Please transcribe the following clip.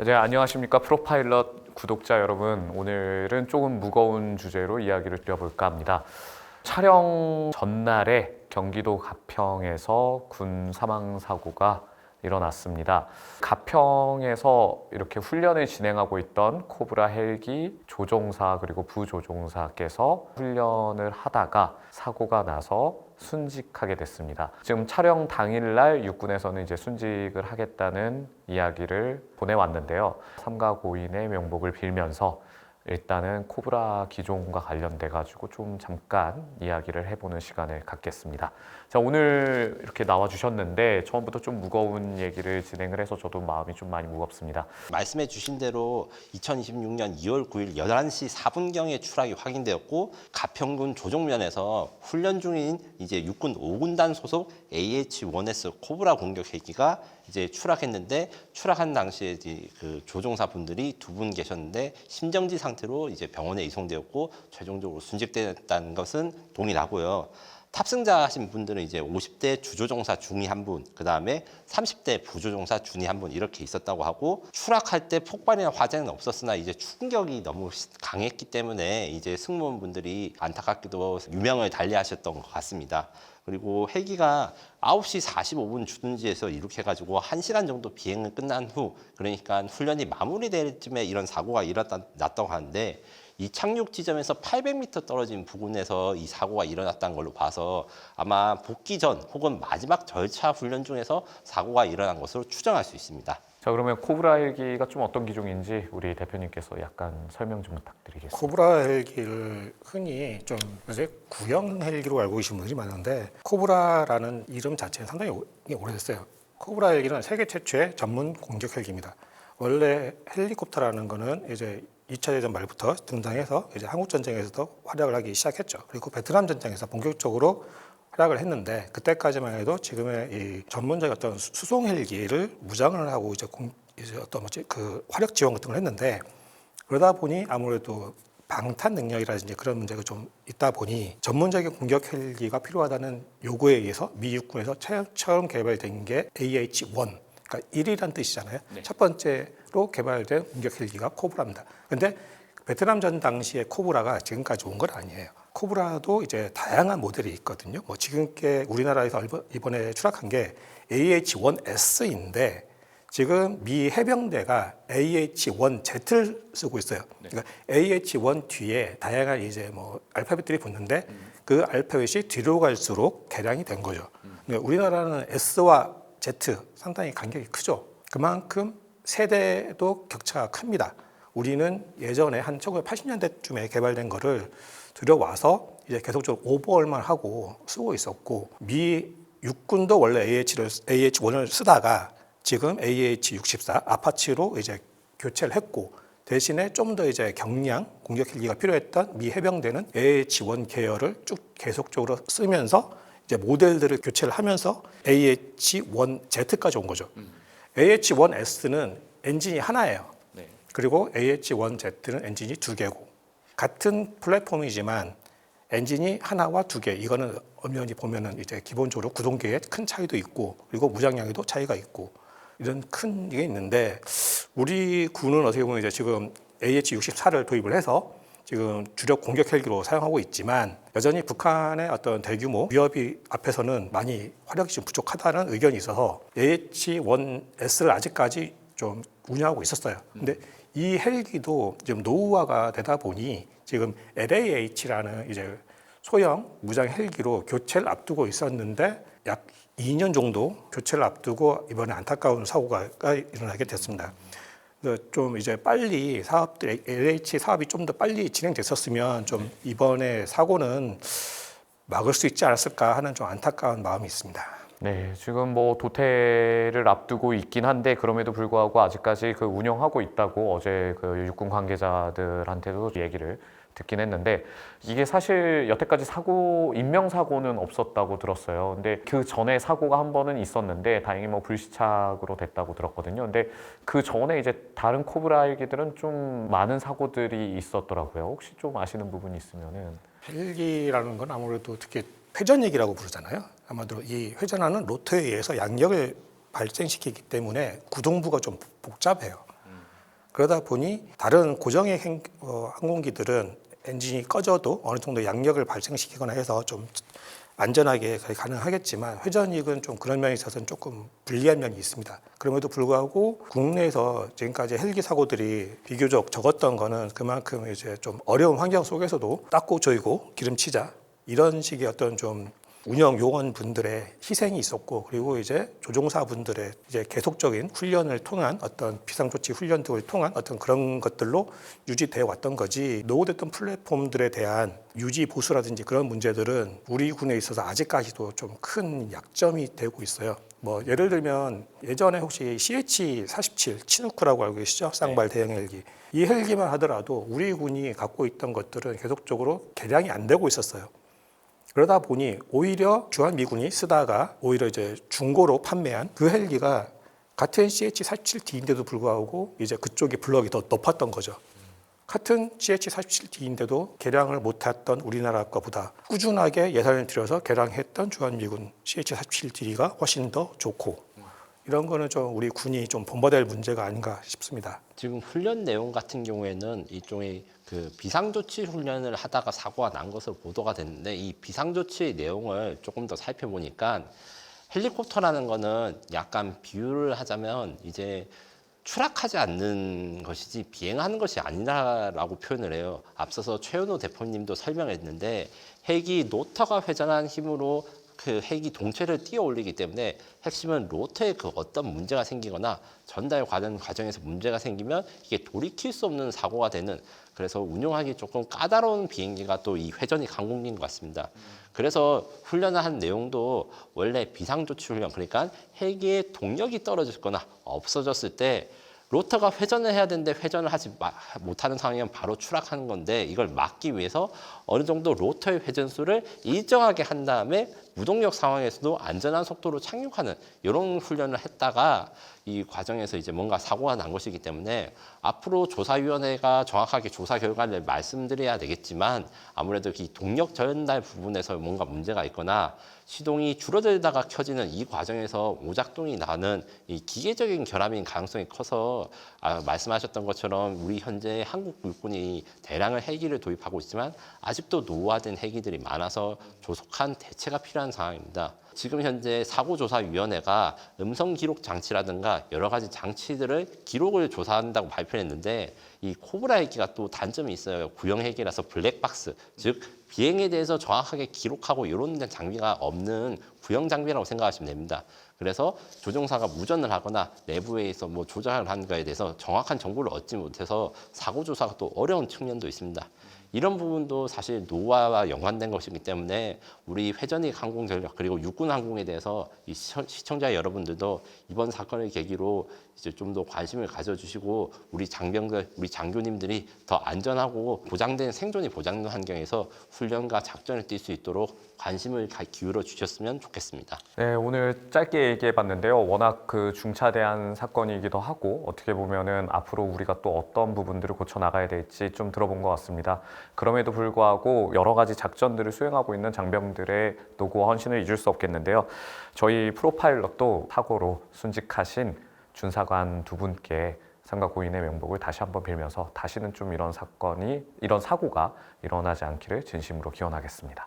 네, 안녕하십니까 프로파일럿 구독자 여러분. 오늘은 조금 무거운 주제로 이야기를 드려볼까 합니다. 촬영 전날에 경기도 가평에서 군 사망 사고가 일어났습니다. 가평에서 이렇게 훈련을 진행하고 있던 코브라 헬기 조종사 그리고 부조종사께서 훈련을 하다가 사고가 나서 순직하게 됐습니다. 지금 촬영 당일날 육군에서는 이제 순직을 하겠다는 이야기를 보내왔는데요. 삼가 고인의 명복을 빌면서 일단은 코브라 기종과 관련돼 가지고 좀 잠깐 이야기를 해보는 시간을 갖겠습니다. 자, 오늘 이렇게 나와 주셨는데 처음부터 좀 무거운 얘기를 진행을 해서 저도 마음이 좀 많이 무겁습니다. 말씀해 주신 대로 2026년 2월 9일 11시 4분경에 추락이 확인되었고, 가평군 조종면에서 훈련 중인 이제 육군 5군단 소속 AH-1S 코브라 공격 헬기가 이제 추락했는데, 추락한 당시에 그 조종사 분들이 두 분 계셨는데 심정지 상태로 이제 병원에 이송되었고 최종적으로 순직됐다는 것은 동일하고요. 탑승자 하신 분들은 이제 50대 주조종사 중위 한 분, 그 다음에 30대 부조종사 중위 한 분 이렇게 있었다고 하고, 추락할 때 폭발이나 화재는 없었으나 이제 충격이 너무 강했기 때문에 이제 승무원분들이 안타깝게도 유명을 달리하셨던 것 같습니다. 그리고 헬기가 9시 45분 주둔지에서 이륙해가지고 1시간 정도 비행을 끝난 후, 그러니까 훈련이 마무리될 쯤에 이런 사고가 일어났다고 하는데, 이 착륙 지점에서 800m 떨어진 부근에서 이 사고가 일어났다는 걸로 봐서 아마 복귀 전 혹은 마지막 절차 훈련 중에서 사고가 일어난 것으로 추정할 수 있습니다. 자, 그러면 코브라 헬기가 좀 어떤 기종인지 우리 대표님께서 약간 설명 좀 부탁드리겠습니다. 코브라 헬기를 흔히 좀 이제 구형 헬기로 알고 계신 분들이 많은데, 코브라라는 이름 자체는 상당히 오래됐어요. 코브라 헬기는 세계 최초의 전문 공격 헬기입니다. 원래 헬리콥터라는 거는 이제 2차 대전 말부터 등장해서 이제 한국 전쟁에서도 활약을 하기 시작했죠. 그리고 베트남 전쟁에서 본격적으로 활약을 했는데, 그때까지만 해도 지금의 이 전문적인 어떤 수송 헬기를 무장을 하고 이제 어떤 그 화력 지원 같은 걸 했는데, 그러다 보니 아무래도 방탄 능력이라든지 그런 문제가 좀 있다 보니 전문적인 공격 헬기가 필요하다는 요구에 의해서 미 육군에서 처음 개발된 게 AH-1, 그러니까 1이란 뜻이잖아요. 네. 첫 번째로 개발된 공격 헬기가 코브라입니다. 근데 베트남 전 당시의 코브라가 지금까지 온 건 아니에요. 코브라도 이제 다양한 모델이 있거든요. 뭐 지금께 우리나라에서 이번에 추락한 게 AH-1S인데, 지금 미 해병대가 AH-1Z를 쓰고 있어요. 그러니까 AH-1 뒤에 다양한 이제 뭐 알파벳들이 붙는데, 그 알파벳이 뒤로 갈수록 개량이 된 거죠. 그러니까 우리나라는 S와 Z 상당히 간격이 크죠. 그만큼 세대도 격차가 큽니다. 우리는 예전에 한 1980년대쯤에 개발된 거를 들여와서 이제 계속적으로 오버홀만 하고 쓰고 있었고, 미 육군도 원래 AH-1을 쓰다가 지금 AH-64 아파치로 이제 교체를 했고, 대신에 좀 더 이제 경량 공격 헬기가 필요했던 미 해병대는 AH-1 계열을 쭉 계속적으로 쓰면서 이제 모델들을 교체를 하면서 AH-1Z까지 온 거죠. AH-1S는 엔진이 하나예요. 네. 그리고 AH-1Z는 엔진이 두 개고, 같은 플랫폼이지만 엔진이 하나와 두 개, 이거는 엄연히 보면은 이제 기본적으로 구동계에 큰 차이도 있고, 그리고 무장량에도 차이가 있고, 이런 큰 게 있는데, 우리 군은 어떻게 보면 이제 지금 AH-64를 도입을 해서 지금 주력 공격 헬기로 사용하고 있지만, 여전히 북한의 어떤 대규모 위협이 앞에서는 많이 화력이 좀 부족하다는 의견이 있어서 AH-1S를 아직까지 좀 운영하고 있었어요. 근데 이 헬기도 지금 노후화가 되다 보니 지금 LAH라는 이제 소형 무장 헬기로 교체를 앞두고 있었는데, 약 2년 정도 교체를 앞두고 이번에 안타까운 사고가 일어나게 됐습니다. 좀 이제 빨리 LH 사업이 좀 더 빨리 진행됐었으면 좀 이번에 사고는 막을 수 있지 않았을까 하는 좀 안타까운 마음이 있습니다. 네, 지금 뭐 도태를 앞두고 있긴 한데 그럼에도 불구하고 아직까지 그 운영하고 있다고 어제 그 육군 관계자들한테도 얘기를 듣긴 했는데, 이게 사실 여태까지 인명사고는 없었다고 들었어요. 근데 그 전에 사고가 한 번은 있었는데 다행히 뭐 불시착으로 됐다고 들었거든요. 근데 그 전에 이제 다른 코브라 헬기들은 좀 많은 사고들이 있었더라고요. 혹시 좀 아시는 부분이 있으면은. 헬기라는 건 아무래도 특히 회전익이라고 부르잖아요. 아마도 이 회전하는 로터에 의해서 양력을 발생시키기 때문에 구동부가 좀 복잡해요. 그러다 보니 다른 고정의 항공기들은 엔진이 꺼져도 어느 정도 양력을 발생시키거나 해서 좀 안전하게 가능하겠지만 회전익은 좀 그런 면에 있어서는 조금 불리한 면이 있습니다. 그럼에도 불구하고 국내에서 지금까지 헬기 사고들이 비교적 적었던 거는 그만큼 이제 좀 어려운 환경 속에서도 닦고 조이고 기름치자 이런 식의 어떤 좀 운영 요원분들의 희생이 있었고, 그리고 이제 조종사분들의 이제 계속적인 훈련을 통한 어떤 비상조치 훈련 등을 통한 어떤 그런 것들로 유지되어 왔던 거지, 노후됐던 플랫폼들에 대한 유지 보수라든지 그런 문제들은 우리 군에 있어서 아직까지도 좀 큰 약점이 되고 있어요. 뭐 예를 들면 예전에 혹시 CH-47 치누크라고 알고 계시죠? 쌍발 대형 헬기. 이 헬기만 하더라도 우리 군이 갖고 있던 것들은 계속적으로 개량이 안 되고 있었어요. 그러다 보니 오히려 주한미군이 쓰다가 오히려 이제 중고로 판매한 그 헬기가 같은 CH-47D인데도 불구하고 이제 그쪽이 블럭이 더 높았던 거죠. 같은 CH-47D인데도 개량을 못했던 우리나라 거보다 꾸준하게 예산을 들여서 개량했던 주한미군 CH-47D가 훨씬 더 좋고, 이런 거는 좀 우리 군이 좀 본받아야 할 문제가 아닌가 싶습니다. 지금 훈련 내용 같은 경우에는 일종의 그 비상조치 훈련을 하다가 사고가 난 것으로 보도가 됐는데, 이 비상조치 내용을 조금 더 살펴보니까 헬리콥터라는 거는 약간 비유를 하자면 이제 추락하지 않는 것이지 비행하는 것이 아니라라고 표현을 해요. 앞서서 최은호 대표님도 설명했는데 헬기 로터가 회전한 힘으로 그 헬기 동체를 띄어 올리기 때문에 핵심은 로터에 그 어떤 문제가 생기거나 전달 과정에서 문제가 생기면 이게 돌이킬 수 없는 사고가 되는, 그래서 운용하기 조금 까다로운 비행기가 또 이 회전익 항공기인 것 같습니다. 그래서 훈련을 한 내용도 원래 비상조치 훈련, 그러니까 헬기의 동력이 떨어졌거나 없어졌을 때 로터가 회전을 해야 되는데 회전을 하지 못하는 상황이면 바로 추락하는 건데, 이걸 막기 위해서 어느 정도 로터의 회전수를 일정하게 한 다음에 무동력 상황에서도 안전한 속도로 착륙하는 이런 훈련을 했다가 이 과정에서 이제 뭔가 사고가 난 것이기 때문에 앞으로 조사위원회가 정확하게 조사 결과를 말씀드려야 되겠지만, 아무래도 이 동력 전달 부분에서 뭔가 문제가 있거나 시동이 줄어들다가 켜지는 이 과정에서 오작동이 나는 이 기계적인 결함인 가능성이 커서 말씀하셨던 것처럼 우리 현재 한국 육군이 대량의 헬기를 도입하고 있지만 아직도 노후화된 헬기들이 많아서 조속한 대체가 필요한 상황입니다. 지금 현재 사고조사위원회가 음성 기록 장치라든가 여러 가지 장치들을 기록을 조사한다고 발표했는데, 이 코브라 헬기가 또 단점이 있어요. 구형 헬기라서 블랙박스, 즉 비행에 대해서 정확하게 기록하고 이런 장비가 없는 구형 장비라고 생각하시면 됩니다. 그래서 조종사가 무전을 하거나 내부에서 뭐 조작을 하는 거에 대해서 정확한 정보를 얻지 못해서 사고 조사가 또 어려운 측면도 있습니다. 이런 부분도 사실 노후화와 연관된 것이기 때문에 우리 회전익 항공 전력 그리고 육군 항공에 대해서 이 시청자 여러분들도 이번 사건을 계기로 이제 좀 더 관심을 가져주시고 우리 장병들, 우리 장교님들이 더 안전하고 보장된 생존이 보장된 환경에서 훈련과 작전을 뛸 수 있도록 관심을 기울여 주셨으면 좋겠습니다. 네, 오늘 짧게 얘기해봤는데요. 워낙 그 중차대한 사건이기도 하고 어떻게 보면은 앞으로 우리가 또 어떤 부분들을 고쳐 나가야 될지 좀 들어본 것 같습니다. 그럼에도 불구하고 여러 가지 작전들을 수행하고 있는 장병들의 노고와 헌신을 잊을 수 없겠는데요. 저희 프로파일럿도 사고로 순직하신 준사관 두 분께 삼가 고인의 명복을 다시 한번 빌면서 다시는 좀 이런 사고가 일어나지 않기를 진심으로 기원하겠습니다.